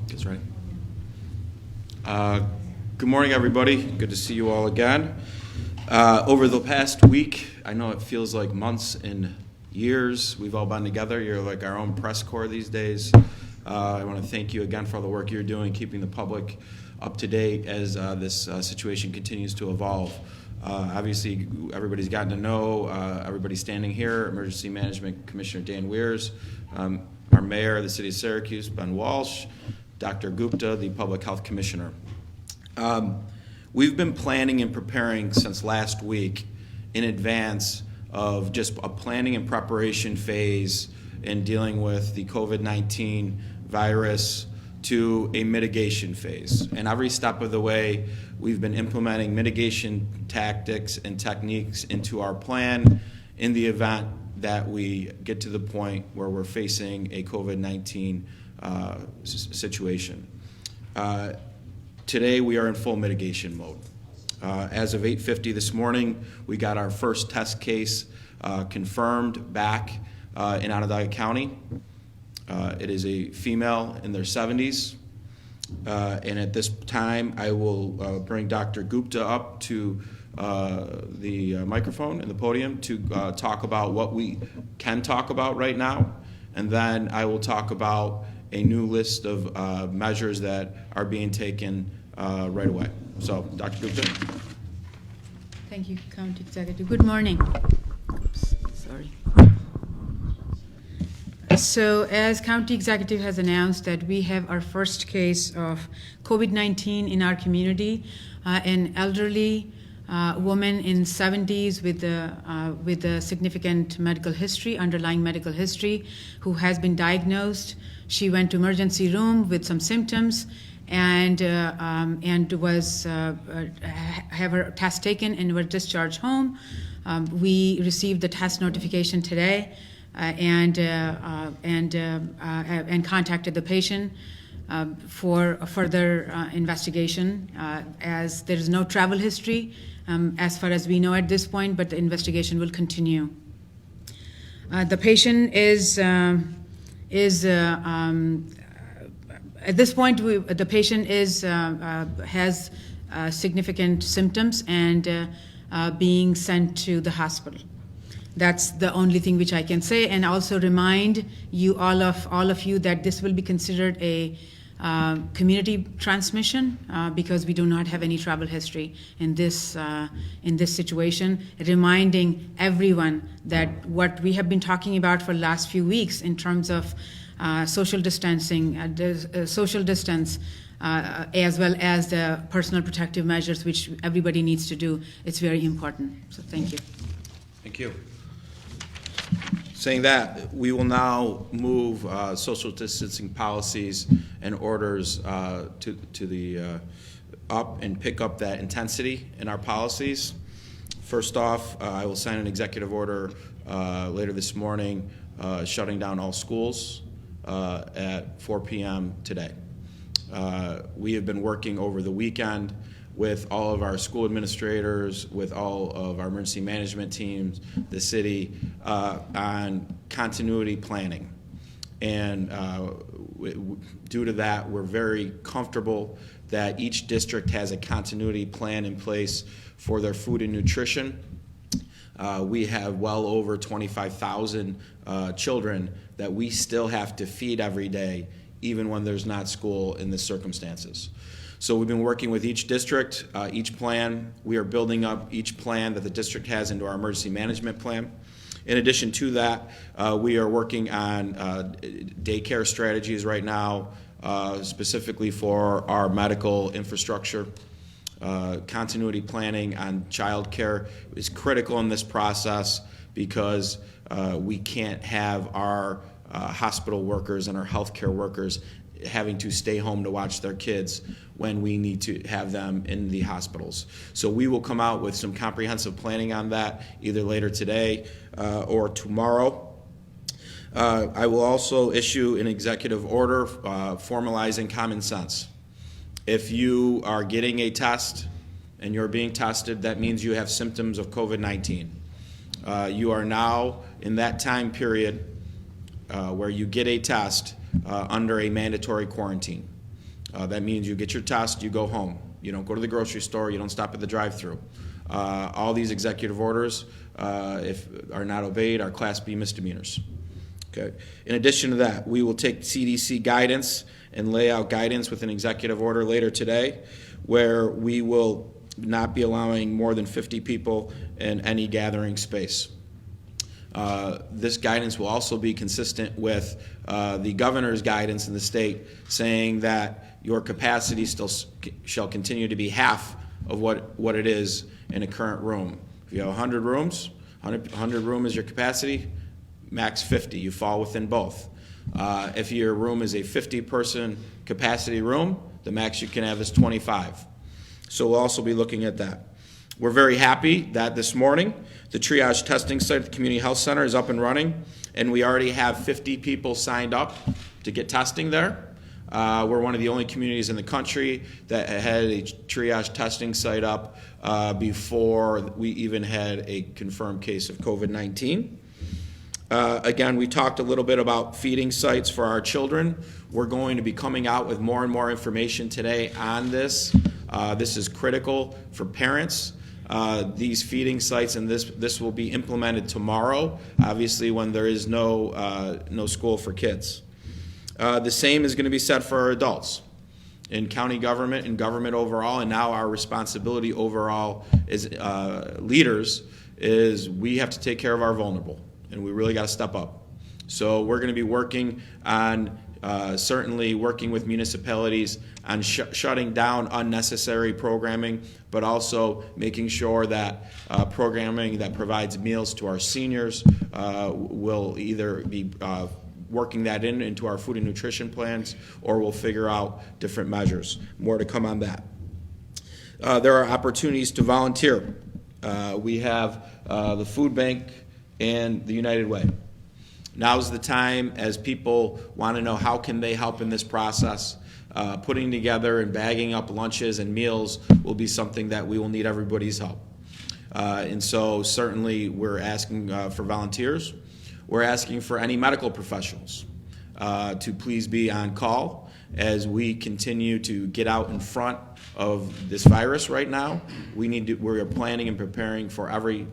Kids ready? Good morning, everybody. Good to see you all again. Over the past week, I know it feels like months and years. We've all been together. You're like our own press corps these days. I want to thank you again for all the work you're doing, keeping the public up to date as this situation continues to evolve. Obviously, everybody's gotten to know everybody standing here, Emergency Management Commissioner Dan Weirs, our mayor of the city of Syracuse, Ben Walsh, Dr. Gupta, the Public Health Commissioner. We've been planning and preparing since last week in advance of just a planning and preparation phase in dealing with the COVID-19 virus to a mitigation phase. And every step of the way, we've been implementing mitigation tactics and techniques into our plan in the event that we get to the point where we're facing a COVID-19 situation. Today, we are in full mitigation mode. As of 8:50 this morning, we got our first test case confirmed back in Onondaga County. It is a female in their 70s. And at this time, I will bring Dr. Gupta up to the microphone and the podium to talk about what we can talk about right now. And then I will talk about a new list of measures that are being taken right away. So, Dr. Gupta. Thank you, County Executive. Good morning. Oops, sorry. So, as County Executive has announced that we have our first case of COVID-19 in our community, an elderly woman in 70s with a significant medical history, underlying medical history, who has been diagnosed. She went to emergency room with some symptoms and was have her test taken and were discharged home. We received the test notification today and contacted the patient for further investigation, as there is no travel history as far as we know at this point, but the investigation will continue. The patient is at this point, the patient has significant symptoms and being sent to the hospital. That's the only thing which I can say, and also remind you all of you that this will be considered a community transmission because we do not have any travel history in this situation. Reminding everyone that what we have been talking about for the last few weeks in terms of social distancing, social distance, as well as the personal protective measures which everybody needs to do, it's very important. So thank you. Thank you. Saying that, we will now move social distancing policies and orders to the up and pick up that intensity in our policies. First off, I will sign an executive order later this morning shutting down all schools at 4 p.m. today. We have been working over the weekend with all of our school administrators, with all of our emergency management teams, the city, on continuity planning. And due to that, we're very comfortable that each district has a continuity plan in place for their food and nutrition. We have well over 25,000 children that we still have to feed every day, even when there's not school in the circumstances. So we've been working with each district, each plan. We are building up each plan that the district has into our emergency management plan. In addition to that, we are working on daycare strategies right now, specifically for our medical infrastructure. Continuity planning on child care is critical in this process because we can't have our hospital workers and our healthcare workers having to stay home to watch their kids when we need to have them in the hospitals. So we will come out with some comprehensive planning on that either later today or tomorrow. I will also issue an executive order formalizing common sense. If you are getting a test and you're being tested, that means you have symptoms of COVID-19. You are now in that time period where you get a test under a mandatory quarantine. That means you get your test, you go home. You don't go to the grocery store, you don't stop at the drive-thru. All these executive orders, if are not obeyed, are Class B misdemeanors. Okay. In addition to that, we will take CDC guidance and lay out guidance with an executive order later today, where we will not be allowing more than 50 people in any gathering space. This guidance will also be consistent with the governor's guidance in the state, saying that your capacity still shall continue to be half of what it is in a current room. If you have 100 rooms, 100 room is your capacity, max 50. You fall within both. If your room is a 50-person capacity room, the max you can have is 25. So we'll also be looking at that. We're very happy that this morning the triage testing site at the Community Health Center is up and running, and we already have 50 people signed up to get testing there. We're one of the only communities in the country that had a triage testing site up before we even had a confirmed case of COVID-19. Again, we talked a little bit about feeding sites for our children. We're going to be coming out with more and more information today on this. This is critical for parents. These feeding sites, and this will be implemented tomorrow, obviously when there is no school for kids. The same is going to be said for our adults. In county government and government overall, and now our responsibility overall as leaders is we have to take care of our vulnerable, and we really got to step up. So we're going to be working on certainly working with municipalities on shutting down unnecessary programming, but also making sure that programming that provides meals to our seniors will either be working that into our food and nutrition plans, or we'll figure out different measures. More to come on that. There are opportunities to volunteer. We have the food bank and the United Way. Now's the time, as people want to know how can they help in this process. Putting together and bagging up lunches and meals will be something that we will need everybody's help. And so certainly we're asking for volunteers. We're asking for any medical professionals to please be on call as we continue to get out in front of this virus right now. We are planning and preparing for every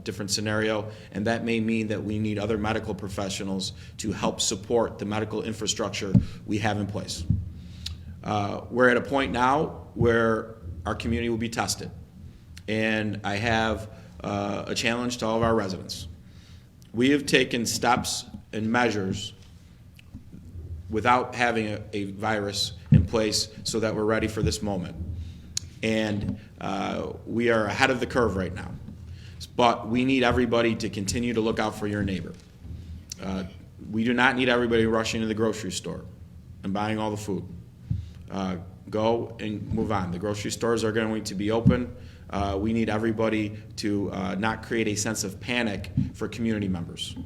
different scenario, and that may mean that we need other medical professionals to help support the medical infrastructure we have in place. We're at a point now where our community will be tested, and I have a challenge to all of our residents. We have taken steps and measures without having a virus in place so that we're ready for this moment. And we are ahead of the curve right now. But we need everybody to continue to look out for your neighbor. We do not need everybody rushing to the grocery store and buying all the food. Go and move on. The grocery stores are going to be open. We need everybody to not create a sense of panic for community members.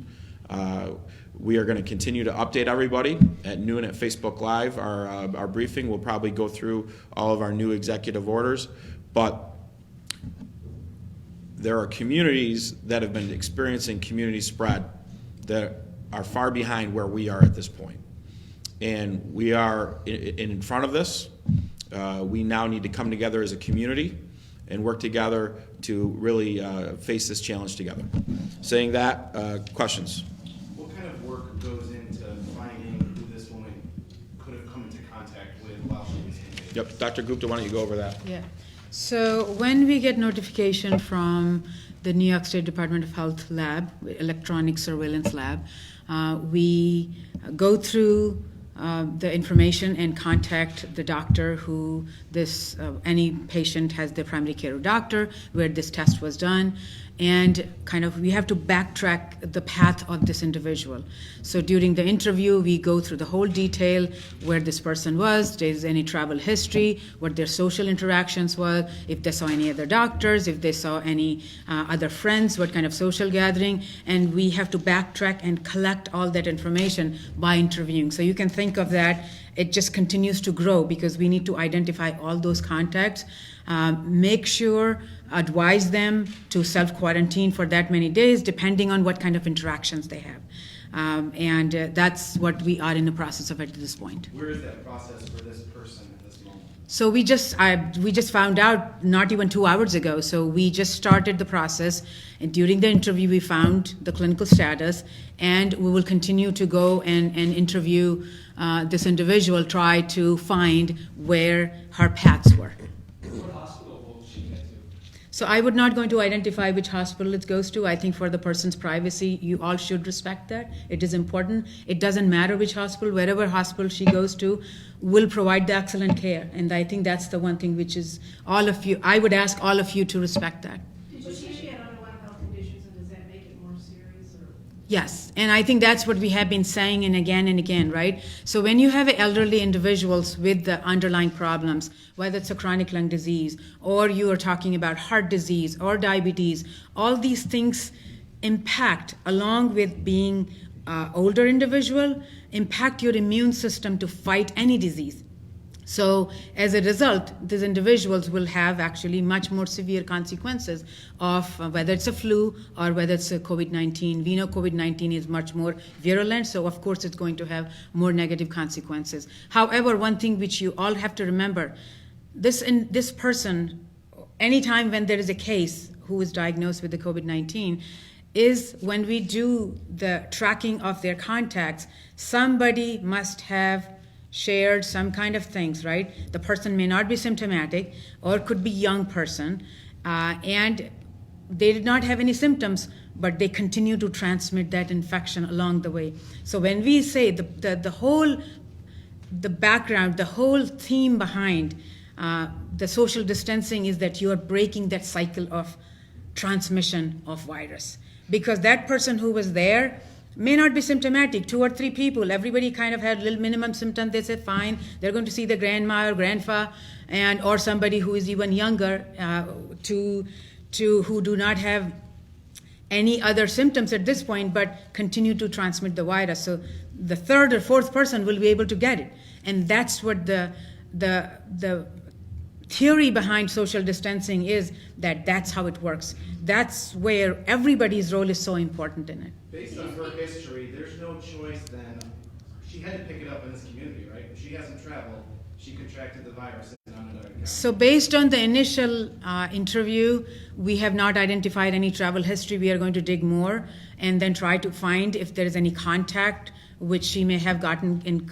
We are going to continue to update everybody at noon at Facebook Live. Our briefing will probably go through all of our new executive orders, but there are communities that have been experiencing community spread that are far behind where we are at this point. And we are in front of this. We now need to come together as a community and work together to really face this challenge together. Saying that, questions? What kind of work goes into finding who this woman could have come into contact with while she was in? Yep, Dr. Gupta, why don't you go over that? Yeah. So when we get notification from the New York State Department of Health lab, electronic surveillance lab, we go through the information and contact the doctor who any patient has their primary care doctor where this test was done, and we have to backtrack the path of this individual. So during the interview, we go through the whole detail where this person was, if there's any travel history, what their social interactions were, if they saw any other doctors, if they saw any other friends, what kind of social gathering, and we have to backtrack and collect all that information by interviewing. So you can think of that, it just continues to grow because we need to identify all those contacts, make sure, advise them to self-quarantine for that many days depending on what kind of interactions they have. And that's what we are in the process of at this point. Where is that process for this person at this moment? So we just found out not even 2 hours ago. So we just started the process, and during the interview we found the clinical status, and we will continue to go and interview this individual, try to find where her paths were. What hospital will she get to? So I would not going to identify which hospital it goes to. I think for the person's privacy, you all should respect that. It is important. It doesn't matter which hospital, wherever hospital she goes to, will provide the excellent care. And I think that's the one thing which is all of you, I would ask all of you to respect that. Did she had underlying health conditions, and does that make it more serious, or? Yes, and I think that's what we have been saying and again, right? So when you have elderly individuals with the underlying problems, whether it's a chronic lung disease, or you are talking about heart disease or diabetes, all these things impact, along with being older individual, impact your immune system to fight any disease. So as a result, these individuals will have actually much more severe consequences of whether it's a flu or whether it's a COVID-19. We know COVID-19 is much more virulent, so of course it's going to have more negative consequences. However, one thing which you all have to remember, this person, anytime when there is a case who is diagnosed with the COVID-19, is when we do the tracking of their contacts, somebody must have shared some kind of things, right? The person may not be symptomatic, or could be young person, and they did not have any symptoms, but they continue to transmit that infection along the way. So when we say the background, the whole theme behind the social distancing is that you are breaking that cycle of transmission of virus. Because that person who was there may not be symptomatic. 2 or 3 people, everybody kind of had little minimum symptoms. They said, fine, they're going to see the grandma or grandpa, or somebody who is even younger, to who do not have any other symptoms at this point, but continue to transmit the virus. So the 3rd or 4th person will be able to get it. And that's what the theory behind social distancing is, that's how it works. That's where everybody's role is so important in it. Based on her history, there's no choice then. She had to pick it up in this community, right? If she hasn't traveled, she contracted the virus in Onondaga County. So based on the initial interview, we have not identified any travel history. We are going to dig more and then try to find if there is any contact which she may have gotten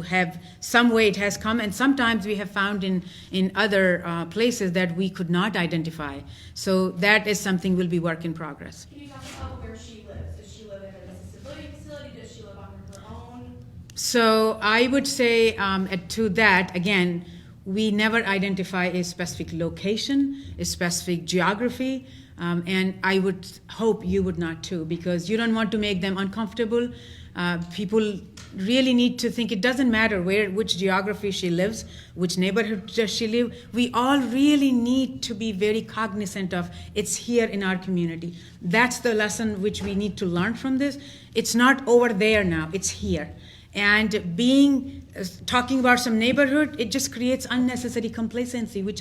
have some way it has come. And sometimes we have found in other places that we could not identify. So that is something will be work in progress. Can you talk about where she lives? Does she live in an assisted living facility? Does she live on her own? So I would say to that, again, we never identify a specific location, a specific geography, and I would hope you would not too, because you don't want to make them uncomfortable. People really need to think it doesn't matter which geography she lives, which neighborhood does she live. We all really need to be very cognizant of it's here in our community. That's the lesson which we need to learn from this. It's not over there now, it's here. And talking about some neighborhood, it just creates unnecessary complacency, which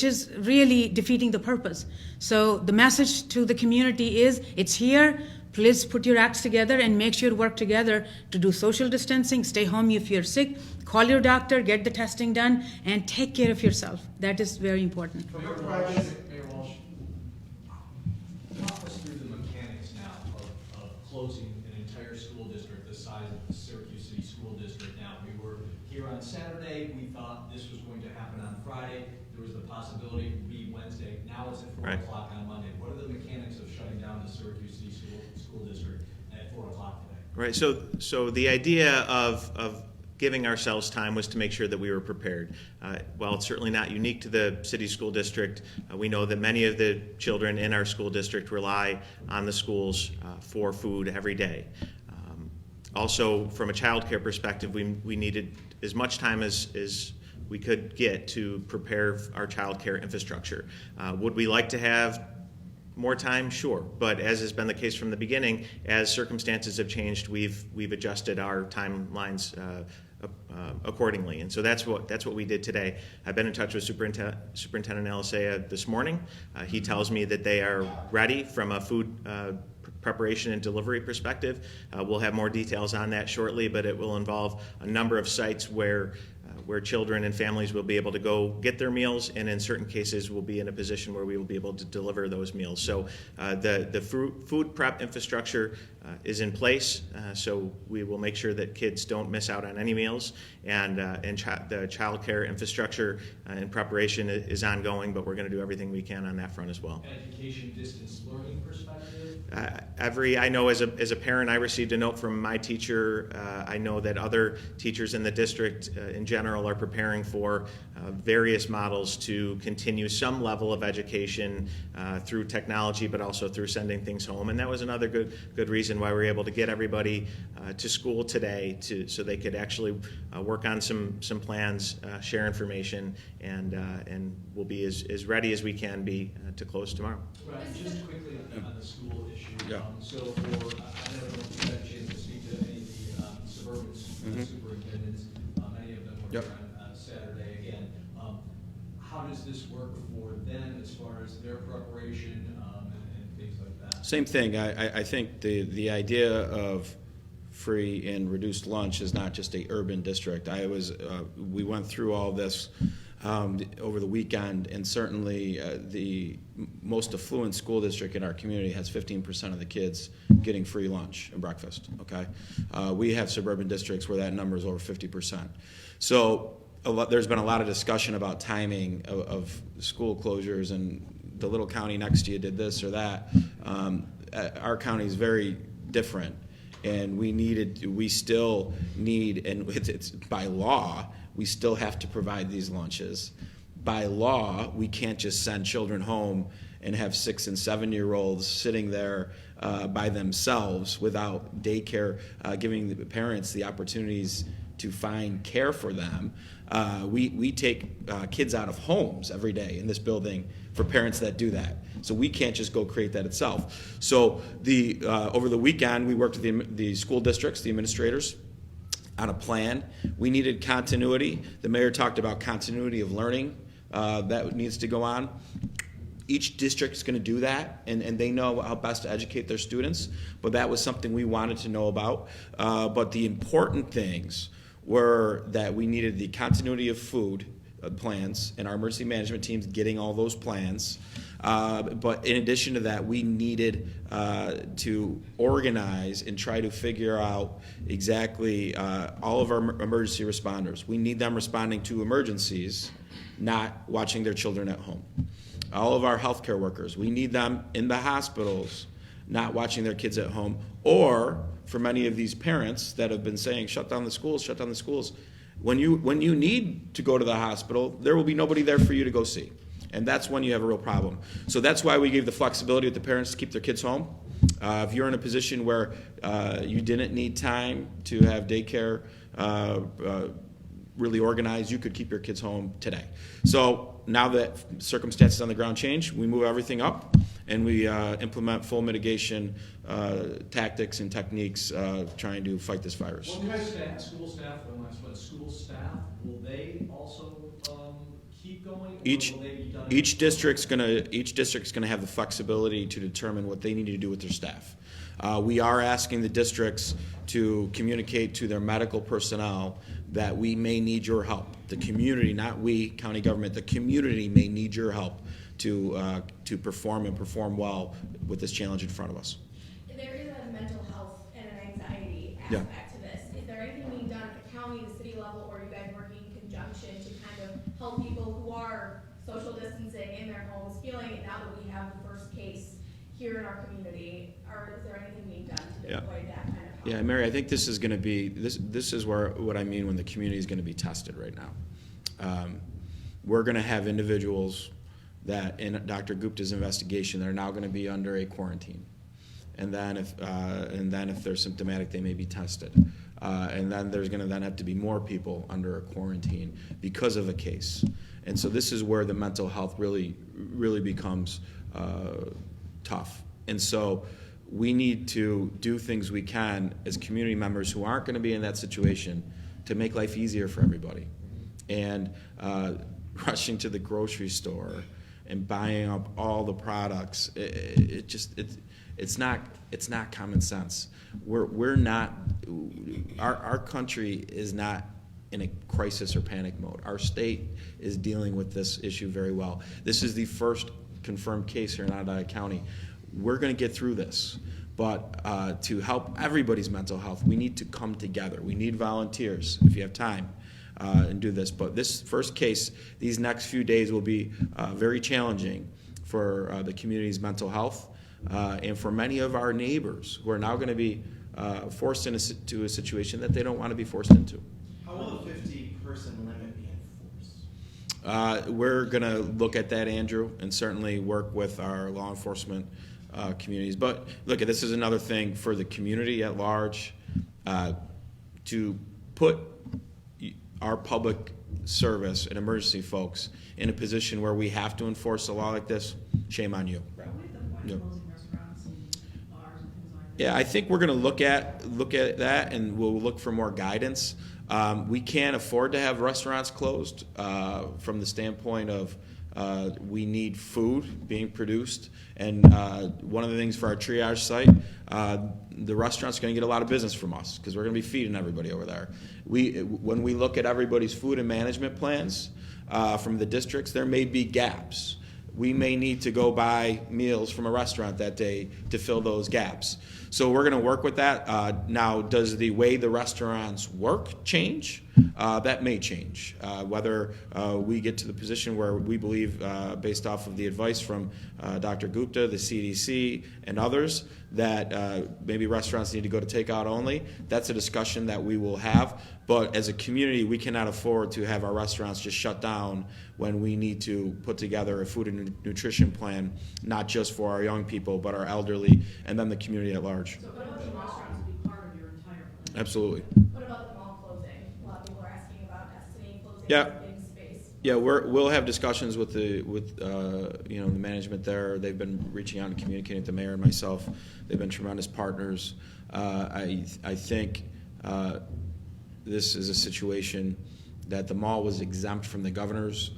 is really defeating the purpose. So the message to the community is, it's here. Please put your acts together and make sure you work together to do social distancing. Stay home if you're sick. Call your doctor, get the testing done, and take care of yourself. That is very important. Mayor Walsh, walk us through the mechanics now of closing an entire school district the size of the Syracuse City School District. Now, we were here on Saturday. We thought this was going to happen on Friday. There was the possibility it would be Wednesday. Now it's at 4 o'clock on Monday. What are the mechanics of shutting down the Syracuse City School District at 4 o'clock today? Right, so the idea of giving ourselves time was to make sure that we were prepared. While it's certainly not unique to the city school district, we know that many of the children in our school district rely on the schools for food every day. Also, from a child care perspective, we needed as much time as we could get to prepare our child care infrastructure. Would we like to have more time? Sure, but as has been the case from the beginning, as circumstances have changed, we've adjusted our timelines accordingly, and so that's what we did today. I've been in touch with Superintendent Alisea this morning. He tells me that they are ready from a food preparation and delivery perspective. We'll have more details on that shortly, but it will involve a number of sites where children and families will be able to go get their meals, and in certain cases we'll be in a position where we will be able to deliver those meals. So the food prep infrastructure is in place, so we will make sure that kids don't miss out on any meals, and the child care infrastructure and preparation is ongoing, but we're going to do everything we can on that front as well. Education distance learning perspective? I know as a parent, I received a note from my teacher. I know that other teachers in the district in general are preparing for various models to continue some level of education through technology, but also through sending things home. And that was another good reason why we were able to get everybody to school today, so they could actually work on some plans, share information, and we'll be as ready as we can be to close tomorrow. Right, just quickly on the school issue. Yeah. So I don't know if you had a chance to speak to any of the suburban superintendents. Many of them were Yep. here on Saturday again. How does this work for them as far as their preparation and things like that? Same thing. I think the idea of free and reduced lunch is not just a urban district. We went through all this over the weekend, and certainly the most affluent school district in our community has 15% of the kids getting free lunch and breakfast. Okay, we have suburban districts where that number is over 50%. So there's been a lot of discussion about timing of school closures, and the little county next to you did this or that. Our county is very different, and we still need, and it's by law, we still have to provide these lunches. By law, we can't just send children home and have 6- and 7-year-olds sitting there by themselves without daycare giving the parents the opportunities to find care for them. We take kids out of homes every day in this building for parents that do that. So we can't just go create that itself. So over the weekend, we worked with the school districts, the administrators, on a plan. We needed continuity. The mayor talked about continuity of learning that needs to go on. Each district is going to do that, and they know how best to educate their students, but that was something we wanted to know about. But the important things were that we needed the continuity of food plans, and our emergency management team's getting all those plans. But in addition to that, we needed to organize and try to figure out exactly all of our emergency responders. We need them responding to emergencies, not watching their children at home. All of our healthcare workers, we need them in the hospitals, not watching their kids at home. Or for many of these parents that have been saying, shut down the schools, shut down the schools, when you need to go to the hospital, there will be nobody there for you to go see. And that's when you have a real problem. So that's why we gave the flexibility with the parents to keep their kids home. If you're in a position where you didn't need time to have daycare really organized, you could keep your kids home today. So now that circumstances on the ground change, we move everything up, and we implement full mitigation tactics and techniques trying to fight this virus. Well, you guys, school staff, one last one, school staff, will they also keep going? Each district's gonna have the flexibility to determine what they need to do with their staff. We are asking the districts to communicate to their medical personnel that we may need your help. The community, not we, county government, the community may need your help to perform and perform well with this challenge in front of us. There is a mental health and an anxiety Yeah. aspect to this. Is there anything being done at the county, the city level, or are you guys working in conjunction to kind of help people who are social distancing in their homes, feeling it now that we have the first case here in our community? Or is there anything being done to deploy that kind of help? Yeah, Mary, I think this is going to be this is what I mean when the community is going to be tested right now. We're going to have individuals that in Dr. Gupta's investigation, they're now going to be under a quarantine, and then if they're symptomatic, they may be tested, and then there's going to then have to be more people under a quarantine because of a case, and so this is where the mental health really becomes tough, and so we need to do things we can as community members who aren't going to be in that situation to make life easier for everybody, and rushing to the grocery store and buying up all the products, It's not common sense. We're not, our country is not in a crisis or panic mode. Our state is dealing with this issue very well. This is the first confirmed case here in Onondaga County. We're going to get through this. But to help everybody's mental health, we need to come together. We need volunteers, if you have time, and do this. But this first case, these next few days will be very challenging for the community's mental health and for many of our neighbors who are now going to be forced into a situation that they don't want to be forced into. How will the 50-person limit be enforced? We're going to look at that, Andrew, and certainly work with our law enforcement communities. But look, this is another thing for the community at large to put our public service and emergency folks in a position where we have to enforce a law like this. Shame on you. Why Yep. closing restaurants and bars and things like that? Yeah, I think we're going to look at that, and we'll look for more guidance. We can't afford to have restaurants closed from the standpoint of we need food being produced, and one of the things for our triage site, the restaurant's going to get a lot of business from us because we're going to be feeding everybody over there. When we look at everybody's food and management plans from the districts, there may be gaps. We may need to go buy meals from a restaurant that day to fill those gaps. So we're going to work with that. Now, does the way the restaurants work change? That may change. Whether we get to the position where we believe, based off of the advice from Dr. Gupta, the CDC, and others, that maybe restaurants need to go to takeout only, that's a discussion that we will have. But as a community, we cannot afford to have our restaurants just shut down when we need to put together a food and nutrition plan, not just for our young people, but our elderly, and then the community at large. So what about the restaurants would be part of your entire plan? Absolutely. What about the mall closing? A lot of people are asking about Destiny closing Yeah. a big space. Yeah, we'll have discussions with the management there. They've been reaching out and communicating with the mayor and myself. They've been tremendous partners. I think this is a situation that the mall was exempt from the governor's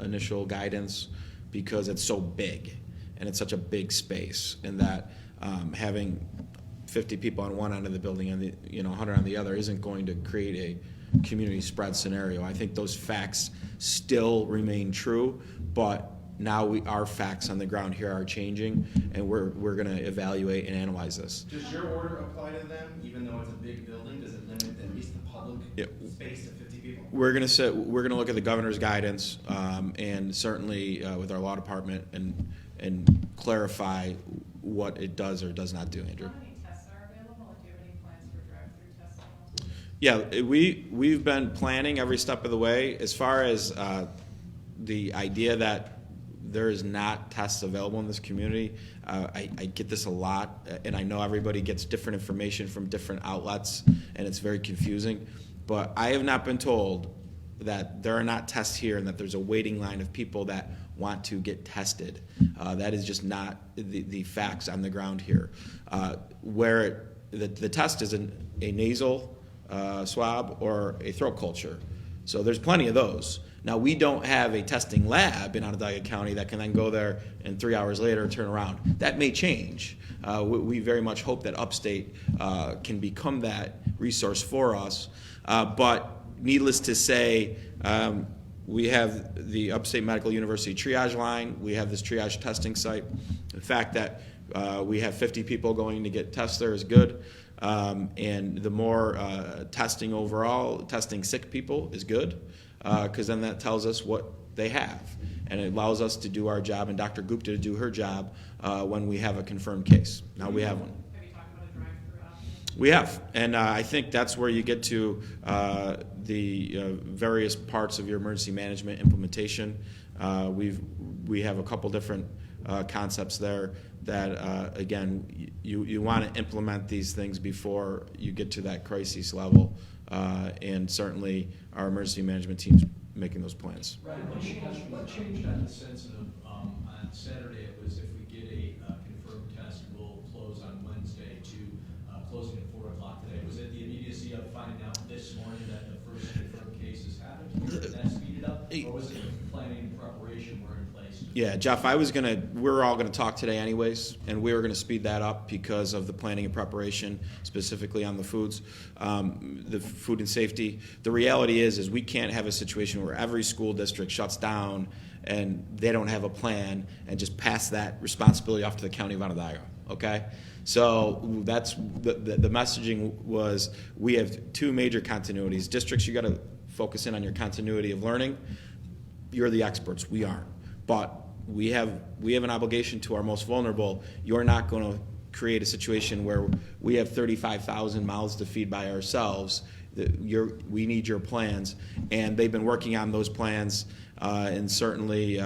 initial guidance because it's so big and it's such a big space, and that having 50 people on one end of the building and 100 on the other isn't going to create a community spread scenario. I think those facts still remain true, but now our facts on the ground here are changing, and we're going to evaluate and analyze this. Does your order apply to them, even though it's a big building? Does it limit at least the public Yep. space to 50 people? We're going to look at the governor's guidance, and certainly with our law department and clarify what it does or does not do, Andrew. How many tests are available? Do you have any plans for drive-through testing? Yeah, we've been planning every step of the way. As far as the idea that there is not tests available in this community, I get this a lot, and I know everybody gets different information from different outlets, and it's very confusing. But I have not been told that there are not tests here and that there's a waiting line of people that want to get tested. That is just not the facts on the ground here. Where the test is a nasal swab or a throat culture. So there's plenty of those. Now, we don't have a testing lab in Onondaga County that can then go there and 3 hours later turn around. That may change. We very much hope that Upstate can become that resource for us. But needless to say, we have the Upstate Medical University triage line. We have this triage testing site. The fact that we have 50 people going to get tests there is good. And the more testing overall, testing sick people is good, because then that tells us what they have. And it allows us to do our job and Dr. Gupta to do her job when we have a confirmed case. Now we have one. Have you talked about a drive-through option? We have, and I think that's where you get to the various parts of your emergency management implementation. We have a couple different concepts there that, again, you want to implement these things before you get to that crisis level, and certainly our emergency management team's making those plans. Right, what changed on the sensitive, on Saturday it was if we get a confirmed test, we'll close on Wednesday to closing at 4 o'clock today. Was it the immediacy of finding out this morning that the first confirmed cases happened here, and that speeded up? Or was it the planning and preparation were in place to Yeah, Jeff, we're all gonna talk today anyways, and we were gonna speed that up because of the planning and preparation, specifically on the foods, the food and safety. The reality is we can't have a situation where every school district shuts down and they don't have a plan and just pass that responsibility off to the county of Onondaga, okay? So that's, the messaging was, we have two major continuities. Districts, you gotta focus in on your continuity of learning. You're the experts, we aren't. But we have an obligation to our most vulnerable. You're not going to create a situation where we have 35,000 mouths to feed by ourselves. We need your plans, and they've been working on those plans, and certainly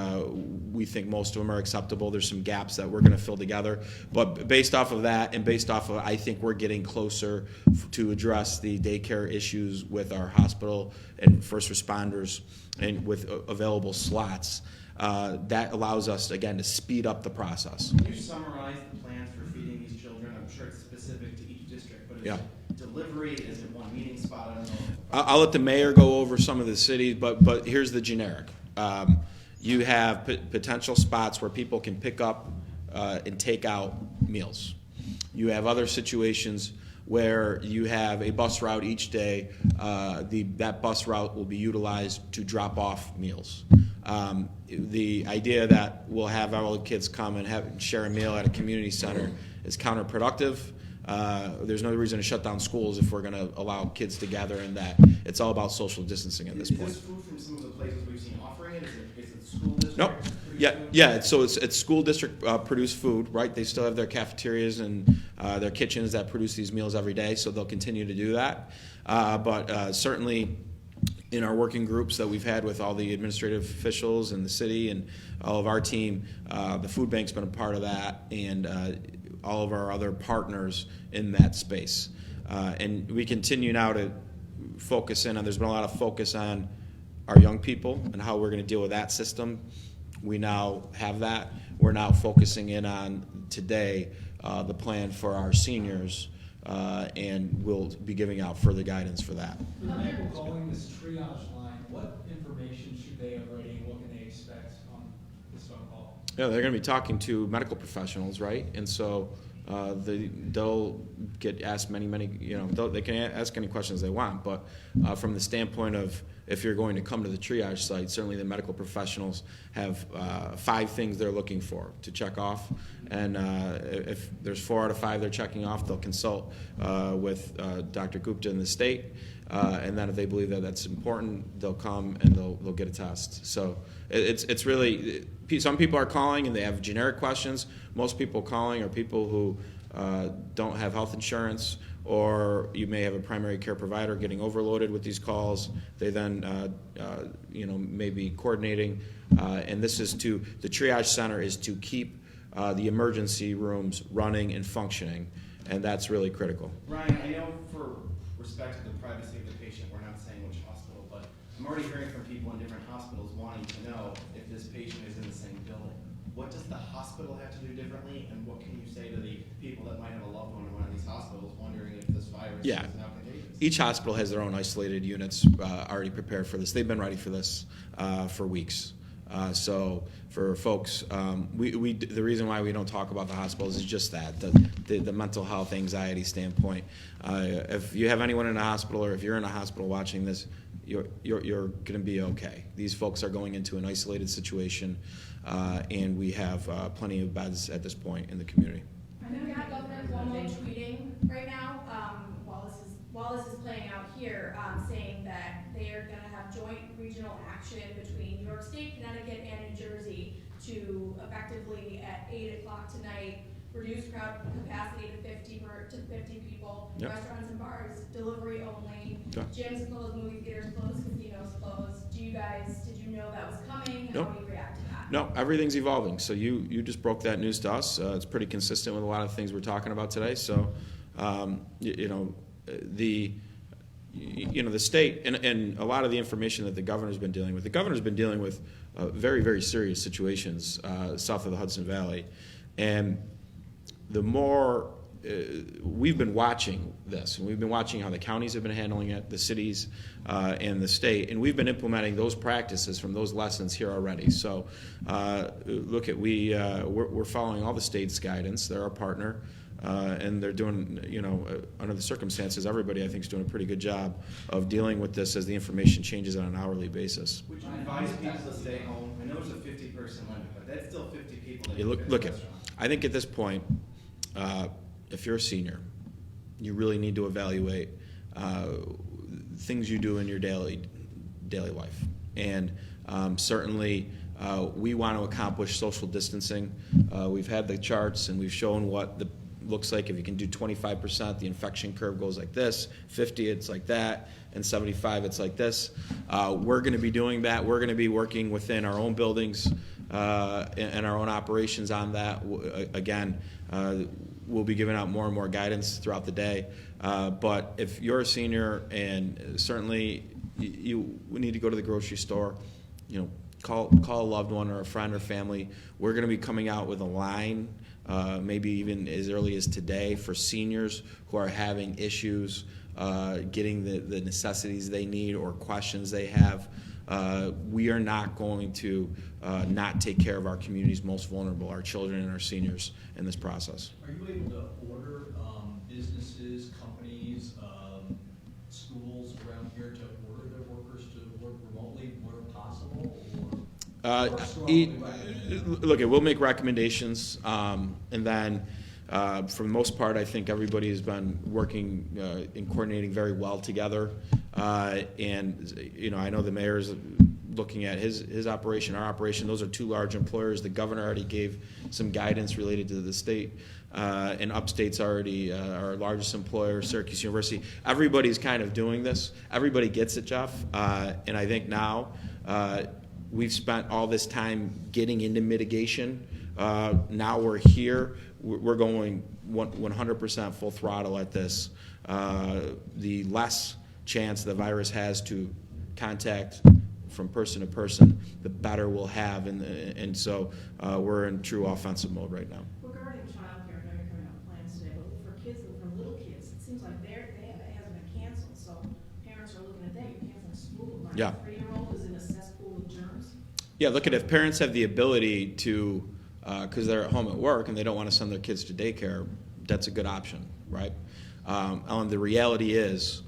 we think most of them are acceptable. There's some gaps that we're going to fill together, but based off of that, and based off of, I think we're getting closer to address the daycare issues with our hospital and first responders, and with available slots. That allows us, again, to speed up the process. Can you summarize the plans for feeding these children? I'm sure it's specific to each district, but is Yeah. it delivery? Is it one meeting spot? I don't know. I'll let the mayor go over some of the cities, but here's the generic. You have potential spots where people can pick up and take out meals. You have other situations where you have a bus route each day. That bus route will be utilized to drop off meals. The idea that we'll have all the kids come and share a meal at a community center is counterproductive. There's no reason to shut down schools if we're going to allow kids to gather in that. It's all about social distancing at this point. Is this food from some of the places we've seen offering it? Is it school district? Nope. Yeah. So it's school district produced food, right? They still have their cafeterias and their kitchens that produce these meals every day, so they'll continue to do that. But certainly, in our working groups that we've had with all the administrative officials in the city and all of our team, the food bank's been a part of that, and all of our other partners in that space. And we continue now to focus in on, there's been a lot of focus on our young people and how we're going to deal with that system. We now have that. We're now focusing in on today the plan for our seniors, and we'll be giving out further guidance for that. For the people calling this triage line, what information should they already, what can they expect on this phone call? Yeah, they're going to be talking to medical professionals, right? And so they'll get asked many, they can ask any questions they want, but from the standpoint of if you're going to come to the triage site, certainly the medical professionals have 5 things they're looking for to check off, and if there's 4 out of 5 they're checking off, they'll consult with Dr. Gupta in the state, and then if they believe that that's important, they'll come and they'll get a test. So it's really, some people are calling and they have generic questions. Most people calling are people who don't have health insurance, or you may have a primary care provider getting overloaded with these calls. They then, may be coordinating, and this is the triage center is to keep the emergency rooms running and functioning, and that's really critical. Ryan, I know for respect to the privacy of the patient, we're not saying which hospital, but I'm already hearing from people in different hospitals wanting to know if this patient is in the same building. What does the hospital have to do differently, and what can you say to the people that might have a loved one in one of these hospitals wondering if this virus is now contagious? Each hospital has their own isolated units already prepared for this. They've been ready for this for weeks. So for folks, the reason why we don't talk about the hospitals is just that, the mental health, anxiety standpoint. If you have anyone in a hospital, or if you're in a hospital watching this, you're going to be okay. These folks are going into an isolated situation, and we have plenty of beds at this point in the community. I know you got Governor Cuomo tweeting right now, while this is playing out here, saying that they are going to have joint regional action between New York State, Connecticut, and New Jersey to effectively at 8 o'clock tonight reduce crowd capacity to 50 people. Yep. Restaurants and bars, delivery only. Okay. Gyms closed, movie theaters closed, casinos closed. Did you know that was coming? Nope. How do you react to that? No, everything's evolving. So you just broke that news to us. It's pretty consistent with a lot of things we're talking about today. So, the state and a lot of the information that the governor's been dealing with. The governor's been dealing with very, very serious situations south of the Hudson Valley, and the more we've been watching this, and we've been watching how the counties have been handling it, the cities, and the state, and we've been implementing those practices from those lessons here already. So, look at we're following all the state's guidance. They're our partner, and they're doing, under the circumstances, everybody I think is doing a pretty good job of dealing with this as the information changes on an hourly basis. Would you advise people to stay home? I know there's a 50-person limit, but that's still 50 people that You you look fit in look a at. restaurant. I think at this point, if you're a senior, you really need to evaluate things you do in your daily life, and certainly we want to accomplish social distancing. We've had the charts, and we've shown what the looks like. If you can do 25%, the infection curve goes like this. 50, it's like that, and 75, it's like this. We're going to be doing that. We're going to be working within our own buildings and our own operations on that. Again, we'll be giving out more and more guidance throughout the day. But if you're a senior, and certainly you need to go to the grocery store, call a loved one or a friend or family. We're going to be coming out with a line, maybe even as early as today, for seniors who are having issues getting the necessities they need or questions they have. We are not going to not take care of our community's most vulnerable, our children and our seniors, in this process. Are you able to order businesses, companies, schools around here to order their workers to work remotely where possible? Look, we'll make recommendations, and then for the most part, I think everybody has been working and coordinating very well together. And I know the mayor's looking at his operation, our operation. Those are two large employers. The governor already gave some guidance related to the state, and Upstate's already our largest employer, Syracuse University. Everybody's kind of doing this. Everybody gets it, Jeff. And I think now we've spent all this time getting into mitigation. Now we're here. We're going 100% full throttle at this. The less chance the virus has to contact from person to person, the better we'll have. And so we're in true offensive mode right now. Regarding childcare, I know you're coming out with plans today, but for kids, from little kids, it seems like it hasn't been canceled, so parents are looking at that, you're canceling school. My Yeah. 3-year-old is in a cesspool of germs. Yeah, look at if parents have the ability to, because they're at home at work and they don't want to send their kids to daycare, that's a good option, right? And the reality is,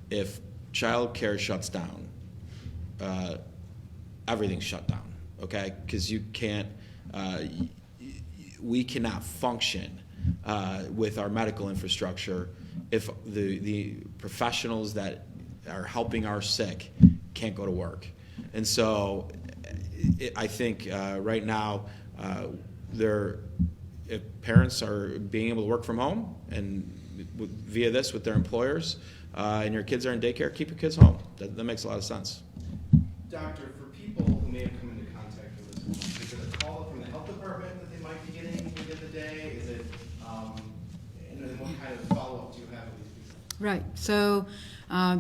if child care shuts down, everything's shut down, okay? Because you can't, we cannot function with our medical infrastructure if the professionals that are helping our sick can't go to work. And so I think right now, if parents are being able to work from home and via this with their employers, and your kids are in daycare, keep your kids home. That makes a lot of sense. Doctor, for people who may have come into contact with this woman, is it a call from the health department that they might be getting within the day? Is it, and then what kind of follow-up do you have with these people? Right. So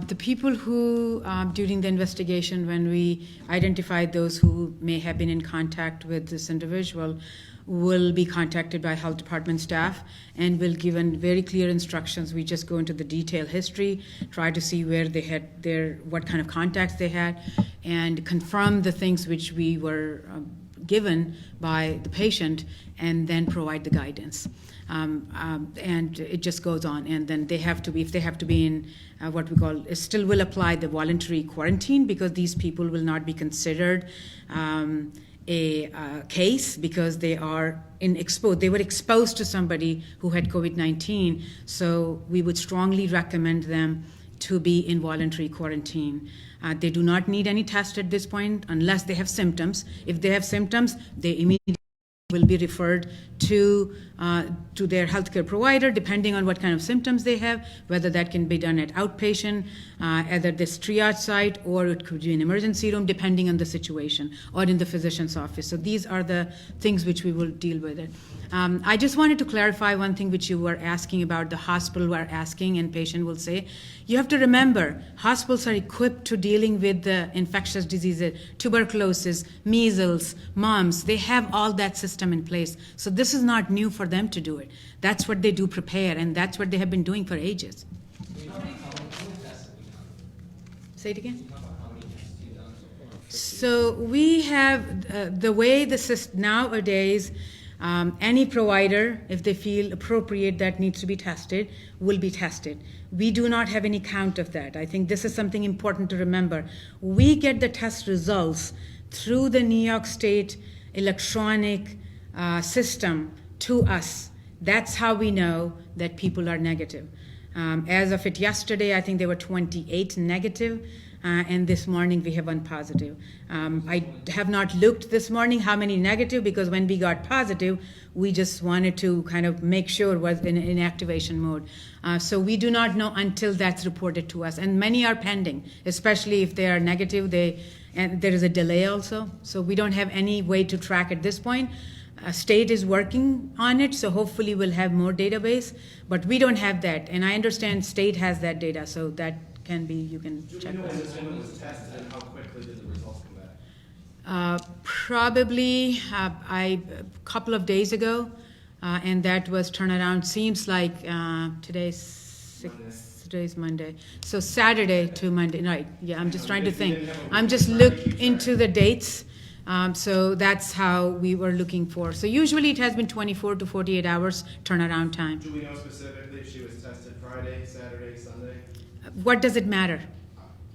the people who, during the investigation, when we identified those who may have been in contact with this individual, will be contacted by health department staff and will given very clear instructions. We just go into the detailed history, try to see where they had what kind of contacts they had, and confirm the things which we were given by the patient, and then provide the guidance. And it just goes on. And then they have to be, if they have to be in what we call, it still will apply the voluntary quarantine, because these people will not be considered a case because they are they were exposed to somebody who had COVID-19. So we would strongly recommend them to be in voluntary quarantine. They do not need any test at this point unless they have symptoms. If they have symptoms, they immediately will be referred to their healthcare provider, depending on what kind of symptoms they have, whether that can be done at outpatient, either this triage site, or it could be an emergency room, depending on the situation, or in the physician's office. So these are the things which we will deal with it. I just wanted to clarify one thing which you were asking about. The hospital were asking, and patient will say, you have to remember, hospitals are equipped to dealing with the infectious diseases, tuberculosis, measles, mumps. They have all that system system in place. So this is not new for them to do it. That's what they do, prepare, and that's what they have been doing for ages. Say it again. So we have the way the system nowadays. Any provider, if they feel appropriate that needs to be tested, will be tested. We do not have any count of that. I think this is something important to remember. We get the test results through the New York State electronic system to us. That's how we know that people are negative. As of it yesterday, I think there were 28 negative. And this morning we have one positive. I have not looked this morning how many negative, because when we got positive, we just wanted to kind of make sure it was in activation mode. So we do not know until that's reported to us. And many are pending, especially if they are negative, and there is a delay also. So we don't have any way to track at this point. State is working on it, so hopefully we'll have more database, but we don't have that. And I understand state has that data, so that can be, you can Do check we know that. when this woman was tested and how quickly did the results come back? Probably a couple of days ago, and that was turnaround. Seems like today's Monday, so Saturday to Monday night. Yeah, I'm just trying to think. I'm just look into the dates. So that's how we were looking for. So usually it has been 24 to 48 hours turnaround time. Do we know specifically if she was tested Friday, Saturday, Sunday? What does it matter?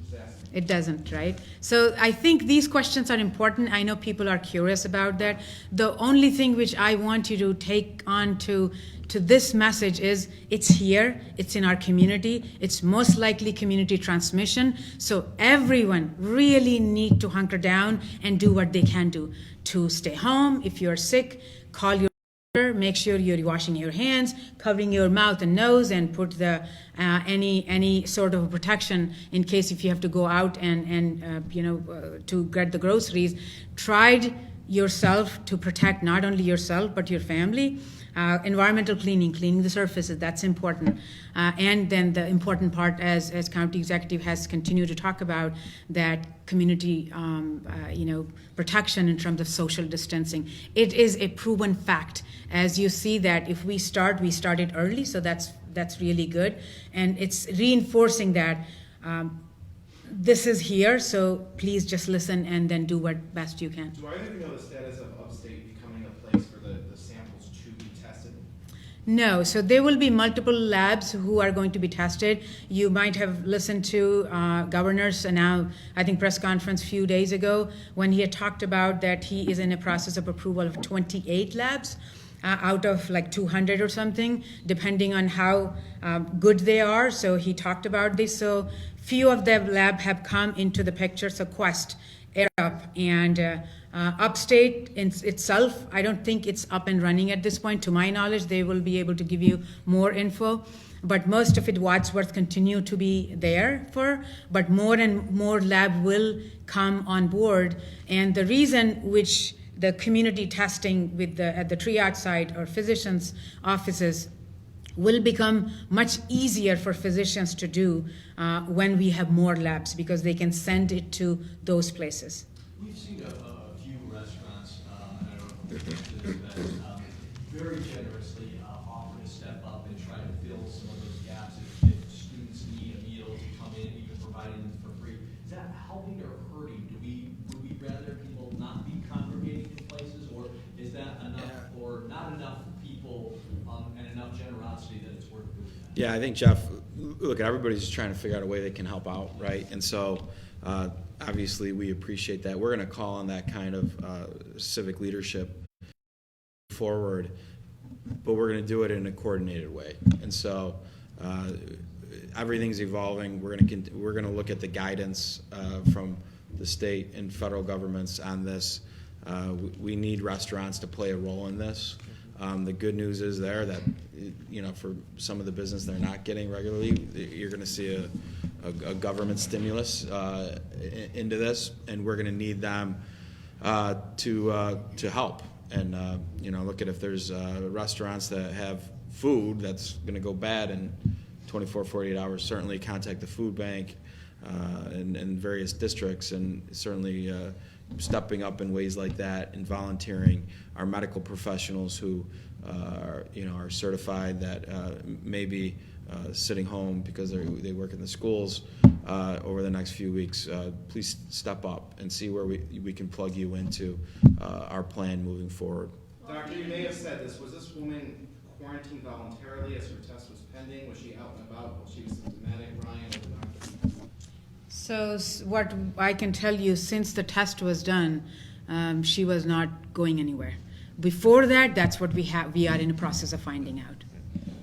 Just asking. It doesn't, right? So I think these questions are important. I know people are curious about that. The only thing which I want you to take on to this message is it's here, it's in our community, it's most likely community transmission. So everyone really need to hunker down and do what they can do to stay home. If you're sick, call your doctor, make sure you're washing your hands, covering your mouth and nose, and put the any sort of protection in case if you have to go out and to get the groceries. Try yourself to protect not only yourself but your family. Environmental cleaning the surfaces, that's important. And then the important part, as county executive has continued to talk about, that community protection in terms of social distancing. It is a proven fact. As you see that if we started early, so that's really good. And it's reinforcing that this is here, so please just listen and then do what best you can. Do either of you know the status of upstate becoming a place for the samples to be tested? No, so there will be multiple labs who are going to be tested. You might have listened to Governor's I think press conference a few days ago when he had talked about that he is in a process of approval of 28 labs out of like 200 or something, depending on how good they are. So he talked about this. So few of the lab have come into the picture. So Quest, Air and Upstate in itself, I don't think it's up and running at this point. To my knowledge, they will be able to give you more info. But most of it, Wadsworth continue to be there for, but more and more lab will come on board. And the reason which the community testing with at the triage site or physicians' offices will become much easier for physicians to do when we have more labs, because they can send it to those places. We've seen a few restaurants, I don't know if this, but very generously offer to step up and try to fill some of those gaps if students need a meal to come in, even providing them for free. Is that helping or hurting? Would we rather people not be congregating in places, or is that enough or not enough people and enough generosity that it's worth doing that? Yeah, I think, Jeff, look, everybody's trying to figure out a way they can help out, right? And so obviously we appreciate that. We're going to call on that kind of civic leadership forward, but we're going to do it in a coordinated way. And so everything's evolving. We're going to look at the guidance from the state and federal governments on this. We need restaurants to play a role in this. The good news is there that, for some of the business they're not getting regularly, you're going to see a government stimulus into this, and we're going to need them to help. And look at if there's restaurants that have food that's going to go bad in 24, 48 hours. Certainly contact the food bank and various districts, and certainly stepping up in ways like that and volunteering, our medical professionals who are certified that may be sitting home because they work in the schools over the next few weeks. Please step up and see where we can plug you into our plan moving forward. Doctor, you may have said this. Was this woman quarantined voluntarily as her test was pending? Was she out and about while she was symptomatic? Ryan or the doctor? So what I can tell you, since the test was done, she was not going anywhere. Before that, that's what we are in the process of finding out.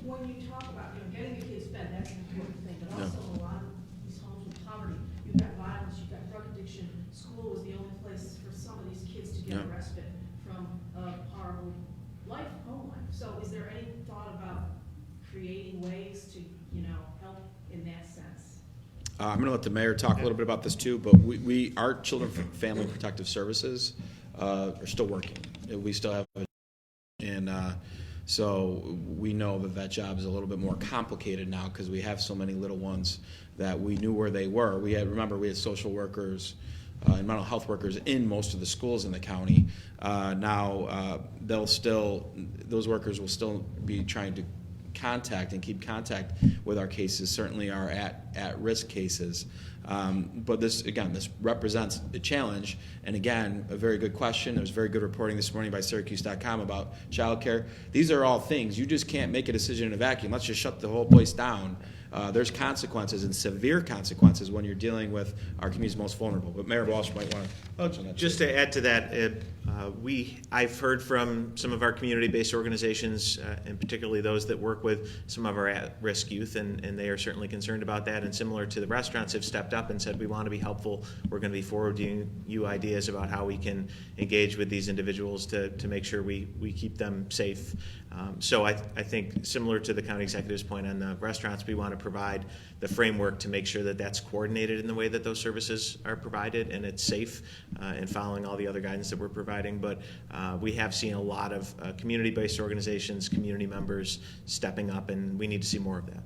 When you talk about, getting the kids fed, that's an important thing, but also a lot of these homes with poverty, you've got violence, you've got drug addiction. School was the only place for some of these kids to get a respite from a horrible life, home life. So is there any thought about creating ways to, help in that sense? I'm going to let the mayor talk a little bit about this too, but our Children and Family Protective Services are still working. We still have and so we know that job is a little bit more complicated now because we have so many little ones that we knew where they were. We had social workers and mental health workers in most of the schools in the county. Now those workers will still be trying to contact and keep contact with our cases, certainly our at-risk cases. But this represents a challenge. And again, a very good question. There was very good reporting this morning by Syracuse.com about childcare. These are all things. You just can't make a decision in a vacuum. Let's just shut the whole place down. There's consequences and severe consequences when you're dealing with our community's most vulnerable. But Mayor Walsh might want to touch on that. Just to add to that, I've heard from some of our community-based organizations, and particularly those that work with some of our at-risk youth, and they are certainly concerned about that. And similar to the restaurants, have stepped up and said, we want to be helpful. We're going to be forwarding you ideas about how we can engage with these individuals to make sure we keep them safe. So I think similar to the county executive's point on the restaurants, we want to provide the framework to make sure that that's coordinated in the way that those services are provided and it's safe and following all the other guidance that we're providing. But we have seen a lot of community-based organizations, community members stepping up, and we need to see more of that.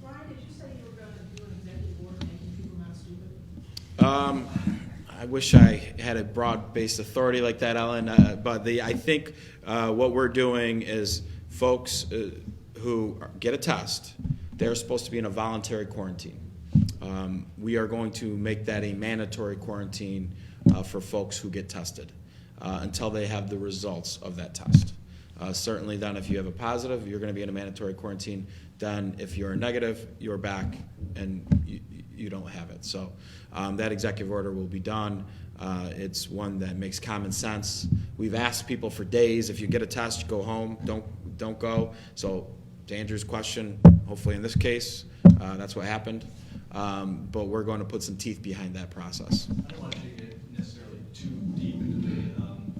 Ryan, did you say you were going to do an executive order making people not stupid? I wish I had a broad-based authority like that, Ellen. But I think what we're doing is folks who get a test, they're supposed to be in a voluntary quarantine. We are going to make that a mandatory quarantine for folks who get tested until they have the results of that test. Certainly then if you have a positive, you're going to be in a mandatory quarantine. Then if you're negative, you're back and you don't have it. So that executive order will be done. It's one that makes common sense. We've asked people for days, if you get a test, go home, don't go. So to Andrew's question, hopefully in this case, that's what happened. But we're going to put some teeth behind that process. I don't want to get necessarily too deep into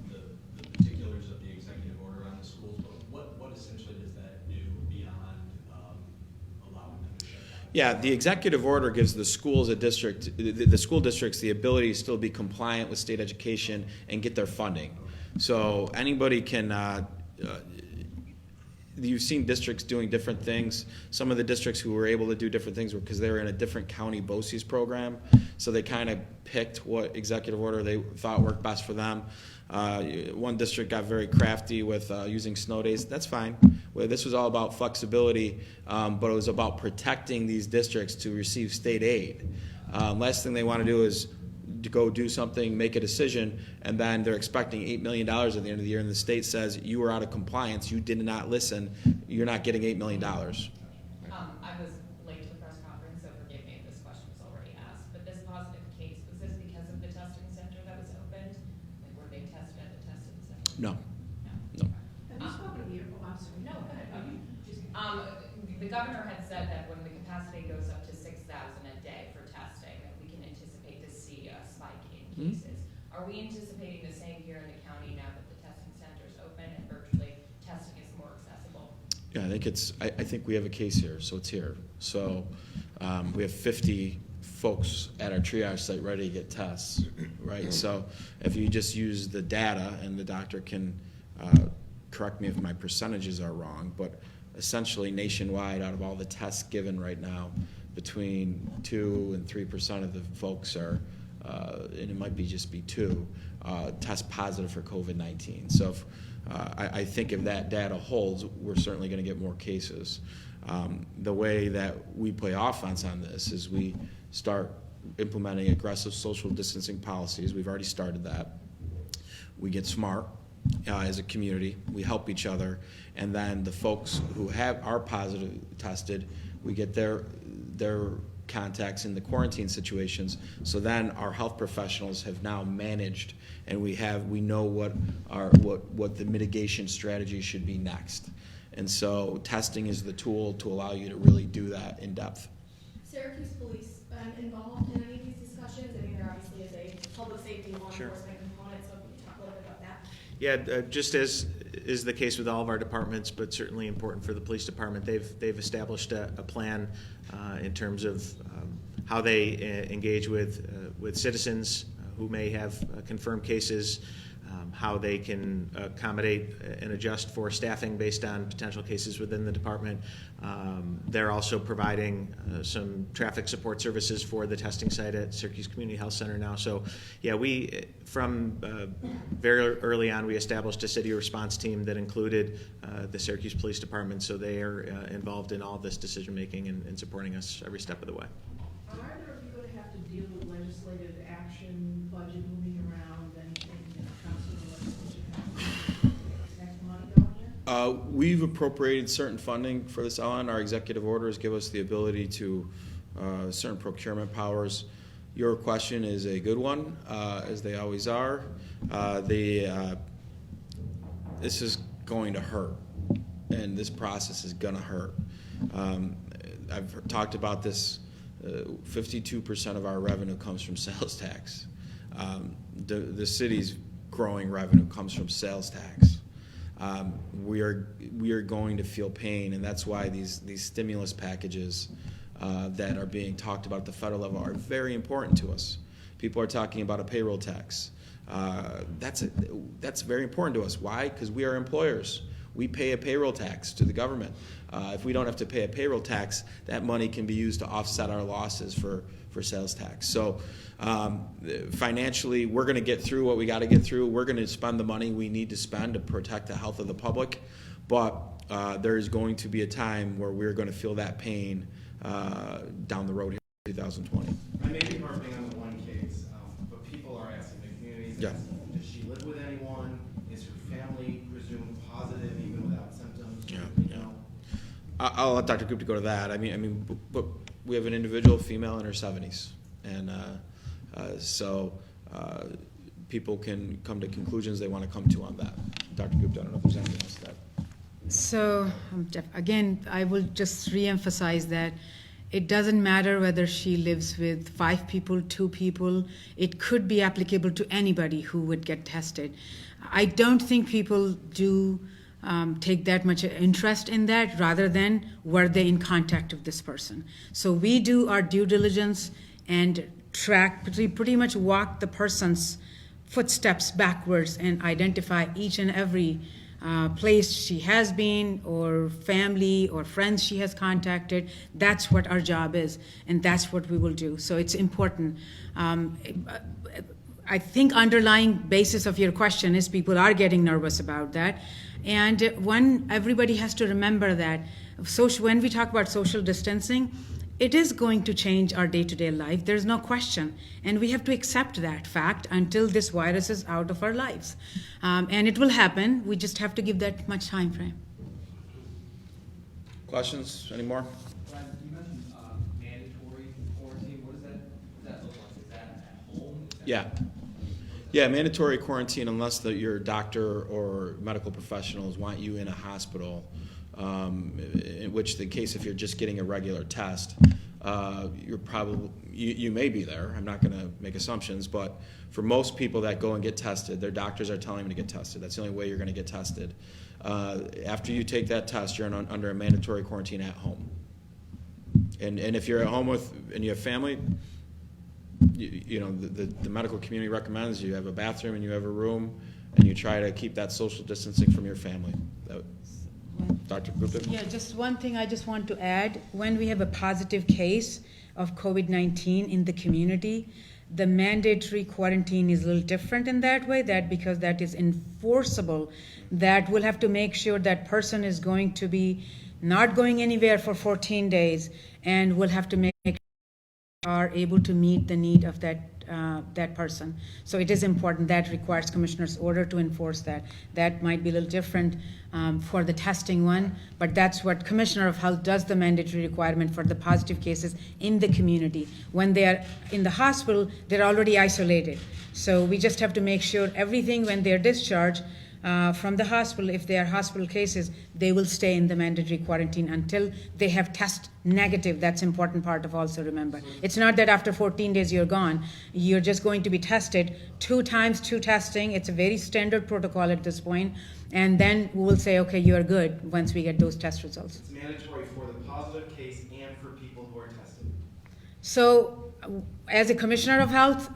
the particulars of the executive order on the schools, but what essentially does that do beyond allowing them to shut down? Yeah, the executive order gives the schools the school districts the ability to still be compliant with state education and get their funding. So anybody can. You've seen districts doing different things. Some of the districts who were able to do different things were because they were in a different county BOCES program. So they kind of picked what executive order they thought worked best for them. One district got very crafty with using snow days. That's fine. Well, this was all about flexibility, but it was about protecting these districts to receive state aid. Last thing they want to do is to go do something, make a decision, and then they're expecting $8 million at the end of the year, and the state says you were out of compliance, you did not listen, you're not getting $8 million. I was late to the press conference, so forgive me if this question was already asked, but this positive case, was this because of the testing center that was opened? Like, were they tested at the testing center? No. No. Have you spoken to your, I'm sorry. No, go ahead. Just- The governor had said that when the capacity goes up to 6,000 a day for testing, that we can anticipate to see a spike in cases. Are we anticipating the same here in the county now that the testing center is open and virtually testing is more accessible? Yeah, I think we have a case here, so it's here. So we have 50 folks at our triage site ready to get tests, right? So if you just use the data, and the doctor can correct me if my percentages are wrong, but essentially nationwide, out of all the tests given right now, between 2 and 3% of the folks are and it might be just be 2, test positive for COVID-19. So if, I think if that data holds, we're certainly going to get more cases. The way that we play offense on this is we start implementing aggressive social distancing policies. We've already started that. We get smart as a community. We help each other, and then the folks who are positive tested, we get their contacts in the quarantine situations. So then our health professionals have now managed, and we know what the mitigation strategy should be next. And so testing is the tool to allow you to really do that in depth. Syracuse Police been involved in any of these discussions? I mean, there obviously is a public safety law Sure. enforcement component, so can you talk a little bit about that? Yeah, just as is the case with all of our departments, but certainly important for the police department, they've established a plan in terms of how they engage with citizens who may have confirmed cases, how they can accommodate and adjust for staffing based on potential cases within the department. They're also providing some traffic support services for the testing site at Syracuse Community Health Center now. So, yeah, we, from very early on, we established a city response team that included the Syracuse Police Department, so they are involved in all this decision-making and supporting us every step of the way. Are either of you going to have to deal with legislative action, budget moving around, anything that comes to the legislature? Next money going here? We've appropriated certain funding for this, Ellen. Our executive orders give us the ability to certain procurement powers. Your question is a good one, as they always are. This is going to hurt, and this process is going to hurt. I've talked about this. 52% of our revenue comes from sales tax. The city's growing revenue comes from sales tax. We are going to feel pain, and that's why these stimulus packages that are being talked about at the federal level are very important to us. People are talking about a payroll tax. That's very important to us. Why? Because we are employers. We pay a payroll tax to the government. If we don't have to pay a payroll tax, that money can be used to offset our losses for sales tax. So financially, we're going to get through what we got to get through. We're going to spend the money we need to spend to protect the health of the public. But there is going to be a time where we're going to feel that pain down the road here in 2020. I may be harping on the one case, but people are asking, the community's Yeah. asking, does she live with anyone? Is her family presumed positive even without symptoms? Yeah, You yeah. know? I'll let Dr. Gupta go to that. I mean, but we have an individual female in her 70s, and so people can come to conclusions they want to come to on that. Dr. Gupta, I don't know if there's anything else to that. So, again, I will just re-emphasize that it doesn't matter whether she lives with 5 people, 2 people. It could be applicable to anybody who would get tested. I don't think people do take that much interest in that, rather than were they in contact with this person. So we do our due diligence and track, pretty much walk the person's footsteps backwards and identify each and every place she has been, or family or friends she has contacted. That's what our job is, and that's what we will do. So it's important. I think underlying basis of your question is people are getting nervous about that. And everybody has to remember that when we talk about social distancing, it is going to change our day-to-day life. There's no question. And we have to accept that fact until this virus is out of our lives. And it will happen. We just have to give that much time frame. Questions? Any more? Brian, you mentioned mandatory quarantine. What does that look like? Is that at home? Is that- Yeah. Yeah, mandatory quarantine unless your doctor or medical professionals want you in a hospital, in which the case if you're just getting a regular test, you're probably, you may be there. I'm not going to make assumptions, but for most people that go and get tested, their doctors are telling them to get tested. That's the only way you're going to get tested. After you take that test, you're under a mandatory quarantine at home. And if you're at home and you have family, you know, the medical community recommends you have a bathroom and you have a room, and you try to keep that social distancing from your family. Dr. Gupta? Yeah, just one thing I just want to add. When we have a positive case of COVID-19 in the community, The mandatory quarantine is a little different in that way, that because that is enforceable, that we'll have to make sure that person is going to be not going anywhere for 14 days, and we'll have to make are able to meet the need of that person. So it is important. That requires commissioner's order to enforce that. That might be a little different for the testing one, but that's what Commissioner of Health does, the mandatory requirement for the positive cases in the community. When they are in the hospital, they're already isolated. So we just have to make sure everything when they're discharged from the hospital, if they are hospital cases, they will stay in the mandatory quarantine until they have test negative. That's important part of also remember. It's not that after 14 days you're gone. You're just going to be tested 2 times, 2 testing. It's a very standard protocol at this point. And then we will say, okay, you're good once we get those test results. It's mandatory for the positive case and for people who are tested. So as a commissioner of health,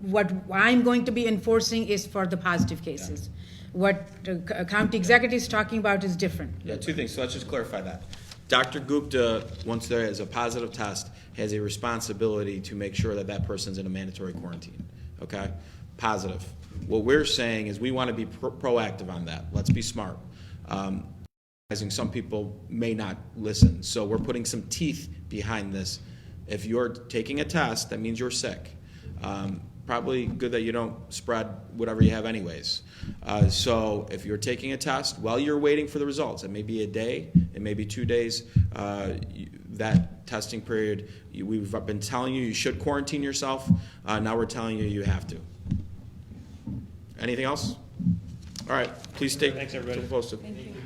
what I'm going to be enforcing is for the positive cases. What the county executive is talking about is different. Yeah, 2 things, so let's just clarify that. Dr. Gupta, once there is a positive test, has a responsibility to make sure that that person's in a mandatory quarantine, okay? Positive. What we're saying is we want to be proactive on that. Let's be smart. Some people may not listen, so we're putting some teeth behind this. If you're taking a test, that means you're sick. Probably good that you don't spread whatever you have anyways. So if you're taking a test while you're waiting for the results, it may be a day, it may be 2 days, that testing period, we've been telling you should quarantine yourself. Now we're telling you have to. Anything else? All right, please stay. Thanks, everybody. Posted. Thank you.